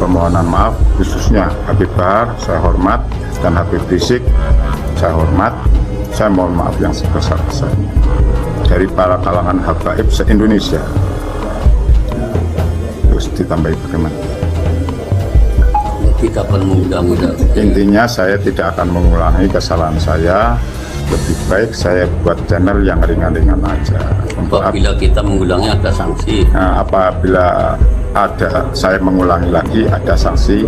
permohonan maaf khususnya Habib Bahar, saya hormat, dan Habib Rizik, saya hormat. Saya mohon maaf yang sebesar-besarnya dari para kalangan habaib se-Indonesia. Terus ditambahi bagaimana? Tidak akan mengulangi. Intinya saya tidak akan mengulangi kesalahan saya. Lebih baik saya buat channel yang ringan-ringan aja. Apabila kita mengulangi ada sanksi. Nah, apabila saya mengulangi lagi ada sanksi,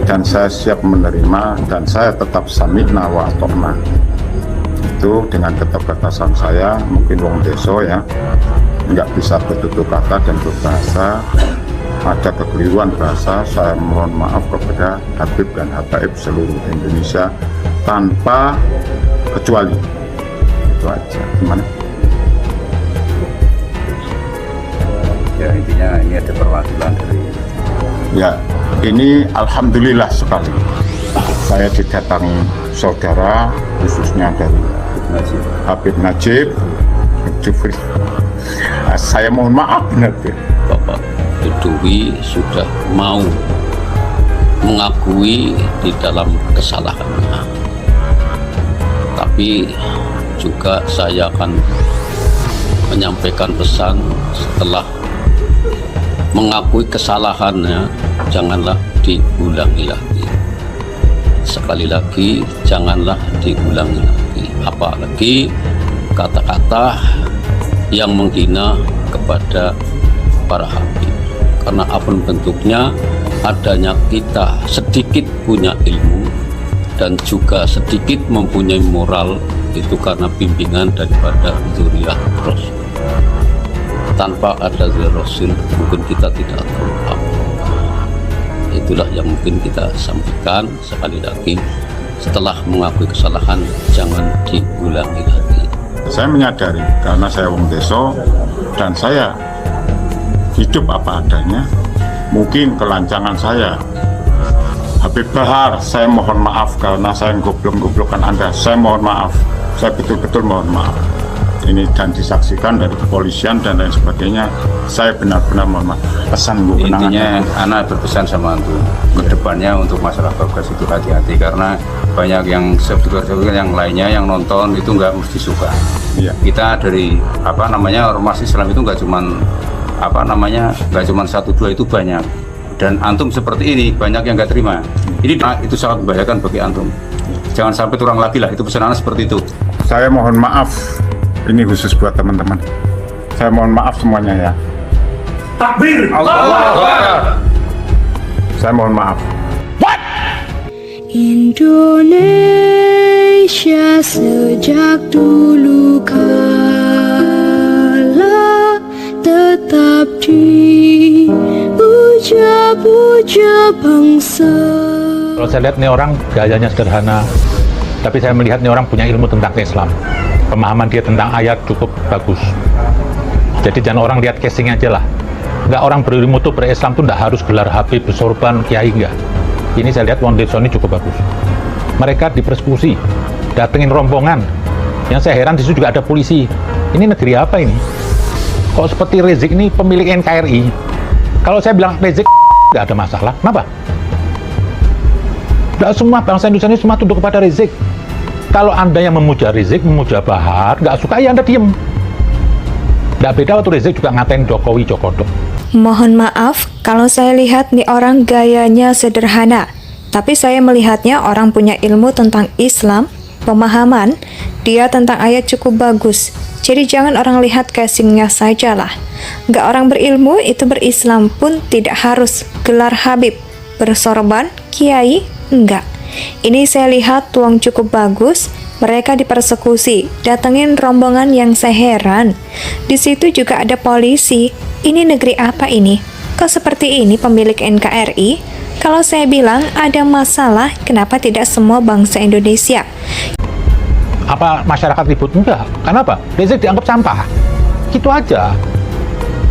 dan saya siap menerima, dan saya tetap sami'na wa ata'na. Itu dengan keterbatasan saya, mungkin wong deso ya, nggak bisa bertutur kata dan berbahasa, ada kekeliruan bahasa, saya mohon maaf kepada Habib dan Habaib seluruh Indonesia tanpa kecuali. Itu aja. Gimana? Ya, intinya ini ada perwakilan dari... Ya, ini alhamdulillah sekali saya didatangi saudara khususnya dari Habib Najib Jufri. Saya mohon maaf benar-benar. Bapak Jokowi sudah mau mengakui di dalam kesalahannya, tapi juga saya akan menyampaikan pesan setelah mengakui kesalahannya, janganlah diulangi lagi. Sekali lagi, janganlah diulangi lagi, apalagi kata-kata yang menghina kepada para habib. Karena apapun bentuknya, adanya kita sedikit punya ilmu dan juga sedikit mempunyai moral, itu karena bimbingan daripada zuriyah Rasul. Tanpa ada zuriyah Rasul, mungkin kita tidak tahu apa. Itulah yang mungkin kita sampaikan. Sekali lagi, setelah mengakui kesalahan, jangan diulangi lagi. Saya menyadari karena saya wong deso dan saya hidup apa adanya, mungkin kelancangan saya. Habib Bahar, saya mohon maaf karena saya goblok-goblokkan Anda. Saya mohon maaf, saya betul-betul mohon maaf. Ini dan disaksikan dari kepolisian dan lain sebagainya. Saya benar-benar mohon maaf. Pesan gue Intinya anak berpesan sama antum kedepannya untuk masalah progres itu hati-hati, karena banyak yang subscriber yang lainnya yang nonton itu nggak mesti suka. Iya. Kita dari ormas Islam itu nggak cuman nggak cuman 1-2, itu banyak. Dan antum seperti ini banyak yang nggak terima. Ini itu sangat membahayakan bagi antum. Jangan sampai turang lagi lah, itu pesanannya seperti itu. Saya mohon maaf. Ini khusus buat teman-teman. Saya mohon maaf semuanya ya. Takbir! Allahu Akbar. Saya mohon maaf. Indonesia sejak dulu kala tetap dipuja-puja bangsa. Kalau saya lihat nih orang gayanya sederhana, tapi saya melihat nih orang punya ilmu tentang Islam. Pemahaman dia tentang ayat cukup bagus. Jadi jangan orang lihat casing aja lah. Nggak, orang berilmu tuh berislam tuh nggak harus gelar habib, bersorban, kiai, nggak. Ini saya lihat Wong Deso ini cukup bagus. Mereka dipersekusi, datengin rombongan. Yang saya heran di situ juga ada polisi. Ini negeri apa ini? Kok seperti Rizik ini pemilik NKRI? Kalau saya bilang Rizik nggak ada masalah, kenapa? Nggak semua bangsa Indonesia ini semua tunduk kepada Rizik. Kalau Anda yang memuja Rizik, memuja Bahar, nggak suka ya Anda diem. Nggak beda waktu Rizik juga ngatain Jokowi, Jokodok. Mohon maaf kalau saya lihat nih orang gayanya sederhana, tapi saya melihatnya orang punya ilmu tentang Islam, pemahaman dia tentang ayat cukup bagus. Jadi jangan orang lihat casingnya saja lah. Nggak, orang berilmu itu berislam pun tidak harus gelar habib, bersorban, kiai, enggak. Ini saya lihat tuang cukup bagus. Mereka dipersekusi, datengin rombongan yang saya heran. Di situ juga ada polisi. Ini negeri apa ini? Kok seperti ini pemilik NKRI? Kalau saya bilang ada masalah, kenapa tidak semua bangsa Indonesia? Apa masyarakat ribut? Enggak. Kenapa? Rizik dianggap sampah. Gitu aja.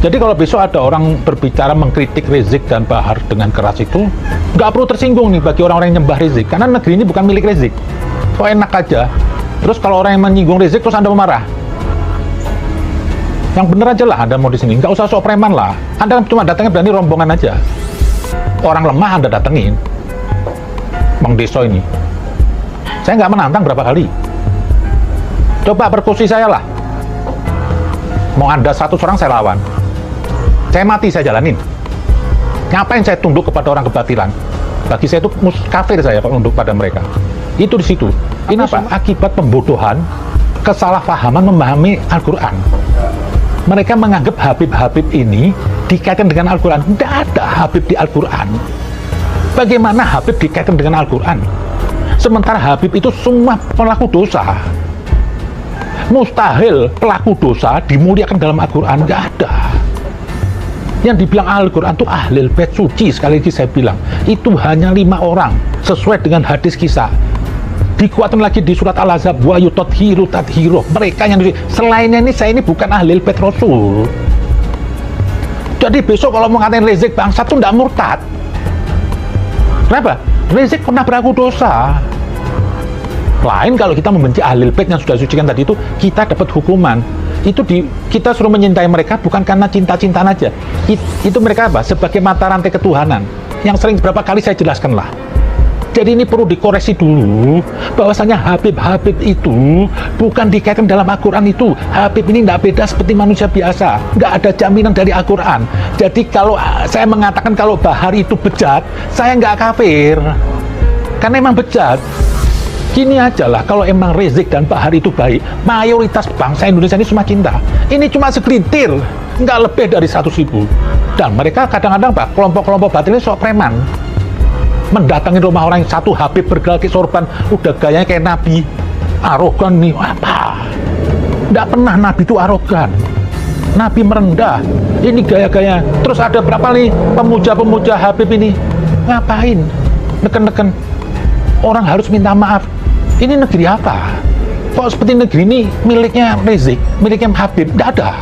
Jadi kalau besok ada orang berbicara mengkritik Rizik dan Bahar dengan keras itu, nggak perlu tersinggung nih bagi orang-orang yang nyembah Rizik, karena negeri ini bukan milik Rizik. So enak aja. Terus kalau orang yang menyinggung Rizik terus Anda marah, yang bener aja lah Anda mau di sini, nggak usah sok preman lah. Anda cuma datangnya berani rombongan aja. orang lemah Anda datengin, Bang Deso ini. Saya nggak menantang berapa kali. Coba persekusi saya lah. Mau Anda 100 orang saya lawan. Saya mati saya jalanin. Ngapain saya tunduk kepada orang kebatilan? Bagi saya itu kafir saya kalau tunduk pada mereka. Itu di situ. Ini apa? Akibat pembodohan, kesalahpahaman memahami Al-Quran. Mereka menganggap Habib-Habib ini dikaitkan dengan Al-Quran. Tidak ada Habib di Al-Quran. Bagaimana Habib dikaitkan dengan Al-Quran? Sementara Habib itu semua pelaku dosa. Mustahil pelaku dosa dimuliakan dalam Al-Quran. Tidak ada. Yang dibilang Al-Quran itu ahlul bait suci, sekali lagi saya bilang, itu hanya 5 orang, sesuai dengan hadis kisah. Dikuatkan lagi di surat Al-Ahzab, wa yutadhiru tadhiro. Mereka yang selainnya ini, saya ini bukan ahlul bait Rasul. Jadi besok kalau mau ngatain Rizik bangsat itu tidak murtad. Kenapa? Rizik pernah berlaku dosa. Lain kalau kita membenci ahlul bait yang sudah sucikan tadi itu, kita dapat hukuman. Itu kita suruh menyintai mereka bukan karena cinta-cintaan aja. Itu mereka apa? Sebagai mata rantai ketuhanan. Yang sering berapa kali saya jelaskan lah. Jadi ini perlu dikoreksi dulu bahwasanya Habib-Habib itu bukan dikaitkan dalam Al-Quran itu. Habib ini tidak beda seperti manusia biasa. Nggak ada jaminan dari Al-Quran. Jadi kalau saya mengatakan kalau Bahar itu bejat, saya nggak kafir. Karena emang bejat. Gini aja lah, kalau emang Rizik dan Bahar itu baik, mayoritas bangsa Indonesia ini semua cinta. Ini cuma segelintir, nggak lebih dari 100.000. Dan mereka kadang-kadang Pak, kelompok-kelompok batin ini sok preman. Mendatangi rumah orang yang satu Habib bergelar ke sorban, udah gayanya kayak Nabi. Arogan nih, apa? Nggak pernah Nabi itu arogan. Nabi merendah. Ini gaya-gaya. Terus ada berapa nih pemuja-pemuja Habib ini? Ngapain? Neken-neken. Orang harus minta maaf. Ini negeri apa? Kok seperti negeri ini miliknya Rizik, miliknya Habib? Tidak ada.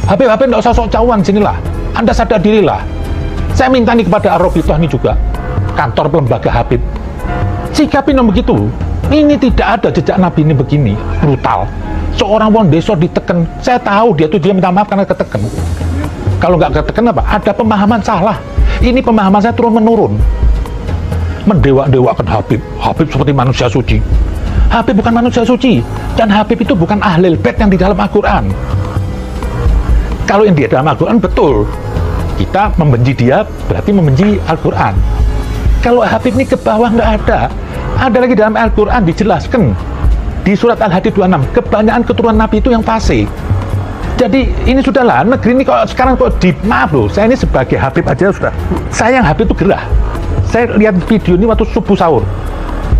Habib-Habib tidak usah sok cawan sinilah. Anda sadar dirilah. Saya minta nih kepada Ar-Rabithah ini juga, kantor lembaga Habib. Sikapin yang begitu. Ini tidak ada jejak Nabi ini begini, brutal. Seorang wong desa diteken. Saya tahu dia minta maaf karena keteken. Kalau nggak keteken apa? Ada pemahaman salah. Ini pemahaman saya turun-menurun. Mendewa-dewakan Habib. Habib seperti manusia suci. Habib bukan manusia suci. Dan Habib itu bukan ahlul bait yang di dalam Al-Quran. Kalau yang di dalam Al-Quran betul. Kita membenci dia berarti membenci Al-Quran. Kalau Habib ini ke bawah nggak ada. Ada lagi dalam Al-Quran dijelaskan. Di surat Al-Hadid 26. Kebanyakan keturunan Nabi itu yang fasik. Jadi ini sudahlah. Negeri ini kok sekarang kok maaf loh. Saya ini sebagai Habib aja sudah. Saya yang Habib itu gerah. Saya lihat video ini waktu subuh sahur.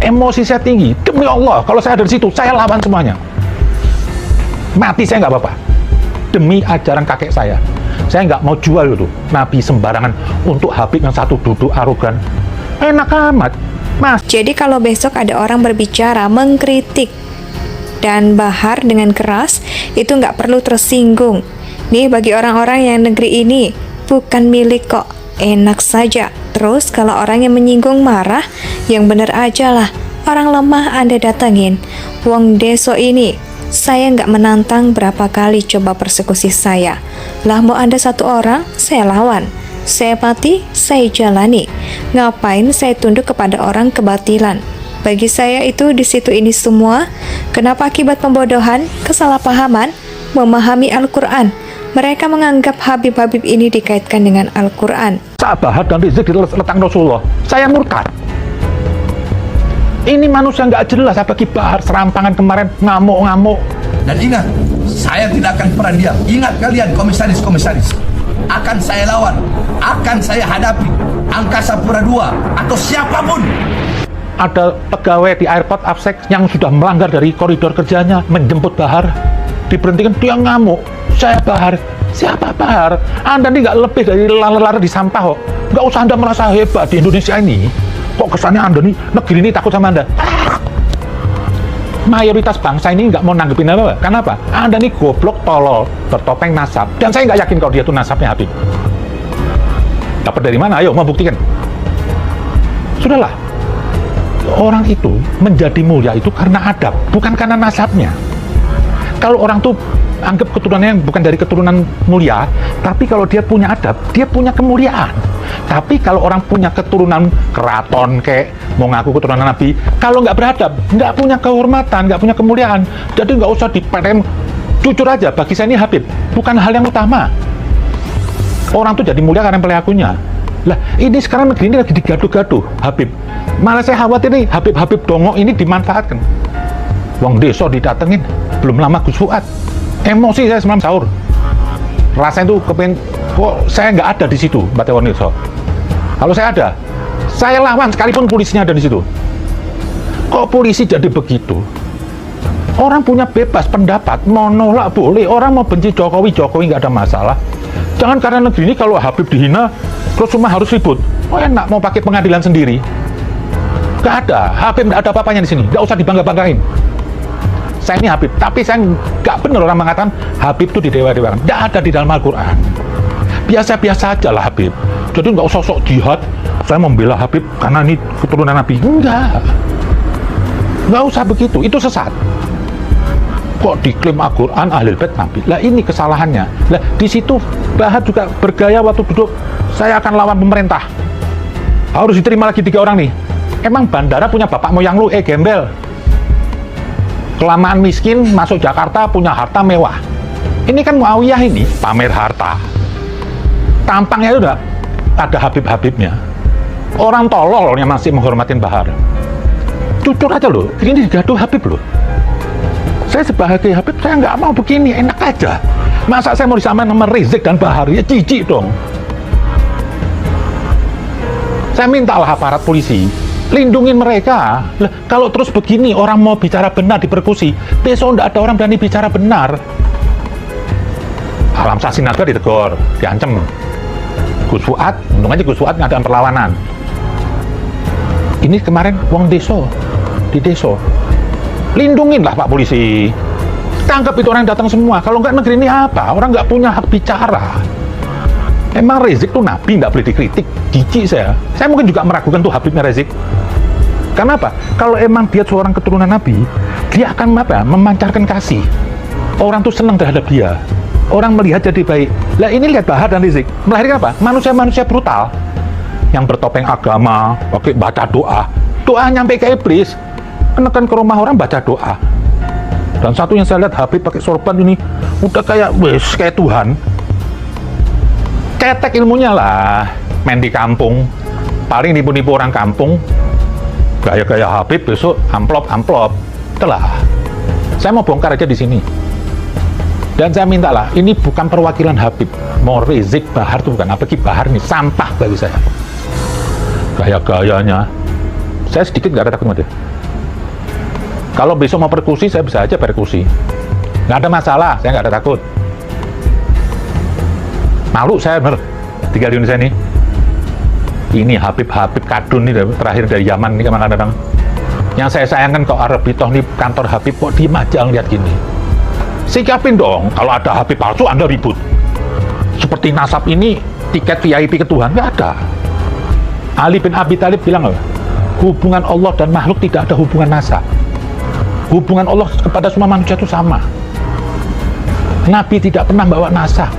Emosi saya tinggi. Demi Allah, kalau saya ada di situ, saya lawan semuanya. Mati saya nggak apa-apa. Demi ajaran kakek saya. Saya nggak mau jual itu Nabi sembarangan untuk Habib yang satu duduk arogan. Enak amat, Mas. Jadi kalau besok ada orang berbicara, mengkritik dan Bahar dengan keras, itu nggak perlu tersinggung. Nih bagi orang-orang yang negeri ini bukan milik kok. Enak saja. Terus kalau orang yang menyinggung marah, yang benar aja lah. Orang lemah Anda datangin. Wong Deso ini, saya nggak menantang berapa kali coba persekusi saya. Lah mau Anda satu orang, saya lawan. Saya mati, saya jalani. Ngapain saya tunduk kepada orang kebatilan? Bagi saya itu di situ ini semua. Kenapa akibat pembodohan, kesalahpahaman, memahami Al-Quran? Mereka menganggap Habib-Habib ini dikaitkan dengan Al-Quran. Saat Bahar dan Rizik diletakkan Rasulullah, saya murtad. Ini manusia nggak jelas, apalagi Bahar serampangan kemarin ngamuk-ngamuk. Dan ingat, saya tidak akan pernah diam. Ingat kalian komisaris-komisaris, akan saya lawan, akan saya hadapi Angkasa Pura II atau siapapun. Ada pegawai di airport Afsek yang sudah melanggar dari koridor kerjanya, menjemput Bahar, diberhentikan, dia ngamuk. Saya Bahar. Siapa Bahar? Anda ini nggak lebih dari lalat-lalat di sampah kok. Nggak usah Anda merasa hebat di Indonesia ini. Kok kesannya Anda nih, negeri ini takut sama Anda? Mayoritas bangsa ini nggak mau nanggepin apa? Kenapa? Anda ini goblok, tolol, bertopeng nasab. Dan saya nggak yakin kalau dia tuh nasabnya Habib. Dapat dari mana? Ayo, mau buktikan. Sudahlah. Orang itu menjadi mulia itu karena adab, bukan karena nasabnya. Kalau orang tuh anggap keturunannya bukan dari keturunan mulia, tapi kalau dia punya adab, dia punya kemuliaan. Tapi kalau orang punya keturunan keraton kayak mau ngaku keturunan Nabi, kalau nggak beradab, nggak punya kehormatan, nggak punya kemuliaan, jadi nggak usah diperen. Jujur aja, bagi saya ini Habib bukan hal yang utama. Orang tuh jadi mulia karena perilakunya. Lah, ini sekarang negeri ini lagi digaduh-gaduh, Habib. Malah saya khawatir nih, Habib dongok ini dimanfaatkan. Wong desa didatengin, belum lama Gus Fuad. Emosi saya semalam sahur. Rasanya tuh kepengen, kok saya nggak ada di situ, Mbak Tewon Nirso. Kalau saya ada, saya lawan sekalipun polisinya ada di situ. Kok polisi jadi begitu? Orang punya bebas pendapat, mau nolak boleh. Orang mau benci Jokowi nggak ada masalah. Jangan karena negeri ini kalau Habib dihina, terus semua harus ribut. Oh enak, mau pakai pengadilan sendiri. Nggak ada, Habib nggak ada apa-apanya di sini. Nggak usah dibangga-banggain. Saya ini Habib, tapi saya nggak benar orang mengatakan Habib itu didewa-dewakan. Nggak ada di dalam Al-Quran. Biasa-biasa aja lah Habib. Jadi nggak usah sok jihad, saya membela Habib karena ini keturunan Nabi. Nggak usah begitu, itu sesat. Kok diklaim Al-Quran Ahlul Bait Nabi? Lah ini kesalahannya. Lah di situ Bahar juga bergaya waktu duduk, saya akan lawan pemerintah. Harus diterima lagi 3 orang nih. Emang bandara punya bapak moyang lu, gembel. Kelamaan miskin, masuk Jakarta punya harta mewah. Ini kan Muawiyah ini pamer harta. Tampangnya itu udah ada Habib-Habibnya. Orang tolol yang masih menghormatin Bahar. Jujur aja loh, ini digaduh Habib loh. Saya sebagai Habib, saya nggak mau begini, enak aja. Masa saya mau disamain sama Rizik dan Bahar, ya jijik dong. Saya mintalah aparat polisi, lindungin mereka. Lah, kalau terus begini, orang mau bicara benar dipersekusi, besok nggak ada orang berani bicara benar. Alam Sasinatwa ditegur, diancam. Gus Fuad, untung aja Gus Fuad ngadain perlawanan. Ini kemarin wong deso, di deso. Lindungin lah Pak Polisi. Tangkap itu orang yang datang semua. Kalau nggak negeri ini apa? Orang nggak punya hak bicara. Emang Rizik tuh Nabi, nggak boleh dikritik. Jijik saya. Saya mungkin juga meragukan tuh Habibnya Rizik. Karena apa? Kalau emang dia seorang keturunan Nabi, dia akan apa? Memancarkan kasih. Orang tuh senang terhadap dia. Orang melihat jadi baik. Lah ini lihat Bahar dan Rizik. Melahirkan apa? Manusia-manusia brutal. Yang bertopeng agama, pakai baca doa. Doa nyampe ke iblis. Menekan ke rumah orang baca doa. Dan satu yang saya lihat Habib pakai sorban ini udah kayak kayak Tuhan. Cetek ilmunya lah, main di kampung, paling nipu-nipu orang kampung, gaya-gaya Habib besok amplop, itulah. Saya mau bongkar aja di sini. Dan saya minta lah, ini bukan perwakilan Habib, mau Rizik, Bahar itu bukan, apalagi Bahar ini sampah bagi saya. Gaya-gayanya, saya sedikit nggak ada takut sama dia. Kalau besok mau persekusi, saya bisa aja persekusi. Nggak ada masalah, saya nggak ada takut. Malu saya bener, tinggal di Indonesia ini. Ini Habib Kadun ini terakhir dari Yaman ini kemana datang. Yang saya sayangkan kok Arabitoh nih kantor Habib kok diem aja ngeliat gini. Sikapin dong, kalau ada Habib palsu Anda ribut. Seperti nasab ini tiket VIP ke Tuhan, nggak ada. Ali bin Abi Thalib bilang, hubungan Allah dan makhluk tidak ada hubungan nasab. Hubungan Allah kepada semua manusia itu sama. Nabi tidak pernah bawa nasab.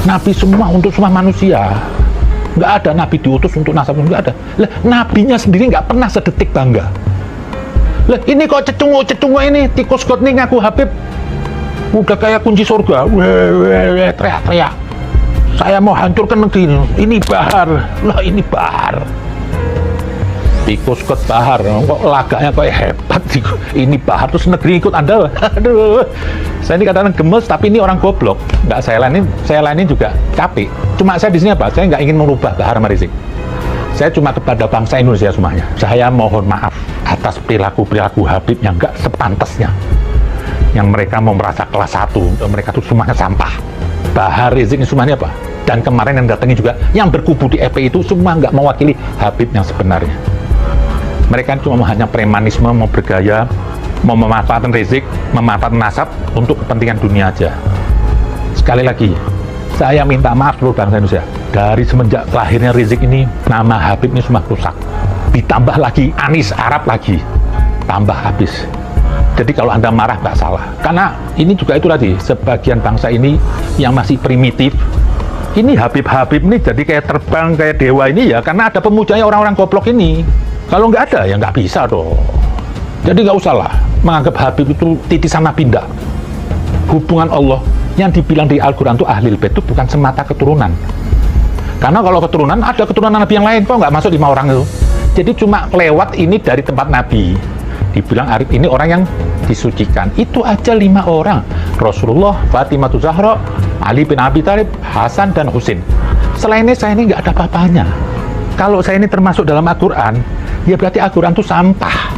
Nabi semua untuk semua manusia. Nggak ada Nabi diutus untuk nasab, nggak ada. Lah, Nabinya sendiri nggak pernah sedetik bangga. Lah, ini kok cecungu ini, tikus got nih ngaku Habib. Udah kayak kunci surga. Teriak-teriak. Saya mau hancurkan negeri ini. Ini Bahar. Lah, ini Bahar. Tikus kot Bahar, kok laganya kok hebat. Ini Bahar terus negeri ikut Anda. Aduh, saya ini kadang-kadang gemes, tapi ini orang goblok. Nggak saya lainin juga capek. Cuma saya di sini apa? Saya nggak ingin merubah Bahar sama Rizik. Saya cuma kepada bangsa Indonesia semuanya. Saya mohon maaf atas perilaku Habib yang nggak sepantasnya. Yang mereka mau merasa kelas 1, mereka tuh semuanya sampah. Bahar, Rizik ini semuanya apa? Dan kemarin yang datangnya juga, yang berkubu di FPI itu semua nggak mewakili Habib yang sebenarnya. Mereka cuma hanya premanisme, mau bergaya, mau memanfaatkan Rizik, memanfaatkan nasab untuk kepentingan dunia aja. Sekali lagi, saya minta maaf seluruh bangsa Indonesia. Dari semenjak lahirnya Rizik ini, nama Habib ini semua rusak. Ditambah lagi Anis Arab lagi, tambah habis. Jadi kalau Anda marah nggak salah. Karena ini juga itu tadi, sebagian bangsa ini yang masih primitif. Ini Habib-Habib ini jadi kayak terbang, kayak dewa ini ya, karena ada pemujanya orang-orang goblok ini. Kalau nggak ada, ya nggak bisa dong. Jadi nggak usah lah menganggap Habib itu titisan Nabi, ndak. Hubungan Allah yang dibilang di Al-Quran itu Ahlul Bait itu bukan semata keturunan. Karena kalau keturunan, ada keturunan Nabi yang lain, kok nggak masuk 5 orang itu. Jadi cuma lewat ini dari tempat Nabi. Dibilang Arif ini orang yang disucikan. Itu aja 5 orang. Rasulullah, Fatimah Zahra, Ali bin Abi Thalib, Hasan dan Husain. Selain ini saya ini nggak ada apa-apanya. Kalau saya ini termasuk dalam Al-Quran, ya berarti Al-Quran itu sampah.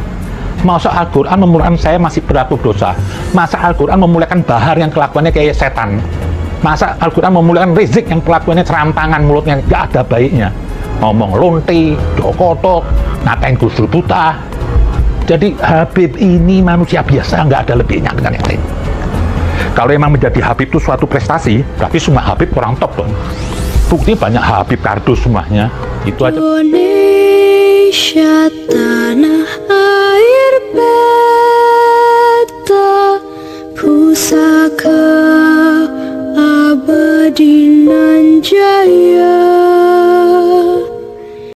Masa Al-Quran memulakan saya masih berlaku dosa? Masa Al-Quran memulakan Bahar yang kelakuannya kayak setan? Masa Al-Quran memulakan Rizik yang kelakuannya serampangan, mulutnya nggak ada baiknya? Ngomong lonte, dokotok, ngatain gusur buta. Jadi Habib ini manusia biasa, nggak ada lebihnya dengan yang lain. Kalau memang menjadi Habib itu suatu prestasi, berarti semua Habib orang top dong. Bukti banyak Habib kardus semuanya. Itu aja. Indonesia tanah air beta, pusaka abadi nan jaya.